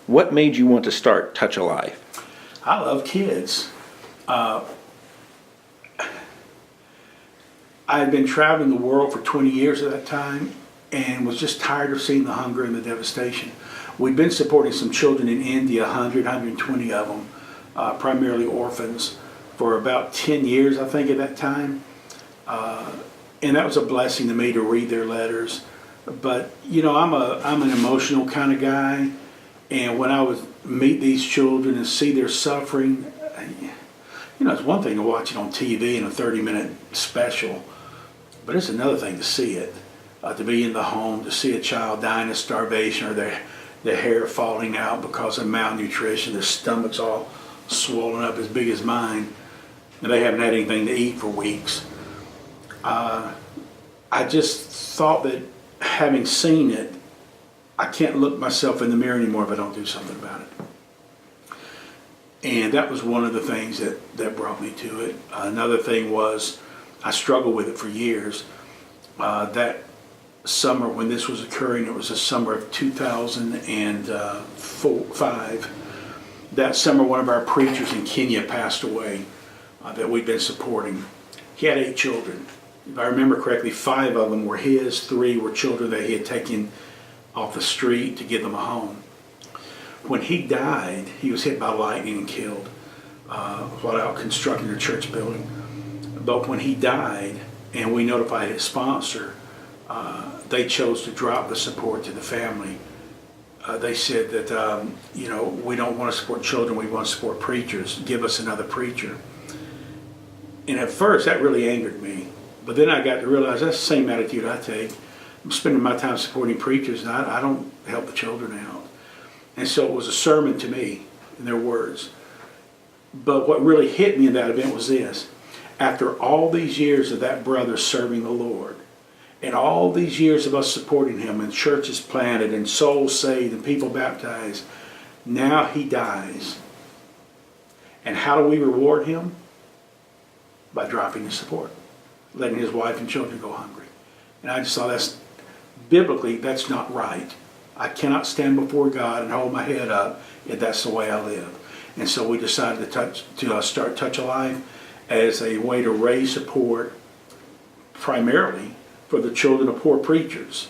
What made you want to start Touch Alive? I love kids. I had been traveling the world for 20 years at that time and was just tired of seeing the hunger and the devastation. We'd been supporting some children in India, 100, 120 of them, primarily orphans, for about 10 years, I think, at that time. And that was a blessing to me to read their letters. But, you know, I'm an emotional kind of guy. And when I would meet these children and see their suffering, you know, it's one thing to watch it on TV in a 30-minute special, but it's another thing to see it, to be in the home, to see a child dying of starvation or their hair falling out because of malnutrition, their stomachs all swollen up as big as mine, and they haven't had anything to eat for weeks. I just thought that having seen it, I can't look myself in the mirror anymore if I don't do something about it. And that was one of the things that brought me to it. Another thing was I struggled with it for years. That summer when this was occurring, it was the summer of 2005. That summer, one of our preachers in Kenya passed away that we'd been supporting. He had 8 children. If I remember correctly, 5 of them were his, 3 were children that he had taken off the street to give them a home. When he died, he was hit by lightning and killed while out constructing a church building. But when he died, and we notified his sponsor, they chose to drop the support to the family. They said that, you know, we don't want to support children, we want to support preachers. Give us another preacher. And at first, that really angered me. But then I got to realize that's the same attitude I take. I'm spending my time supporting preachers, and I don't help the children out. And so it was a sermon to me, in their words. But what really hit me in that event was this. After all these years of that brother serving the Lord, and all these years of us supporting him, and churches planted, and souls saved, and people baptized, now he dies. And how do we reward him? By dropping his support, letting his wife and children go hungry. And I just thought biblically, that's not right. I cannot stand before God and hold my head up if that's the way I live. And so we decided to start Touch Alive as a way to raise support primarily for the children of poor preachers,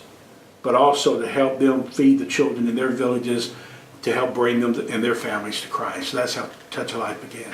but also to help them feed the children in their villages, to help bring them and their families to Christ. So that's how Touch Alive began.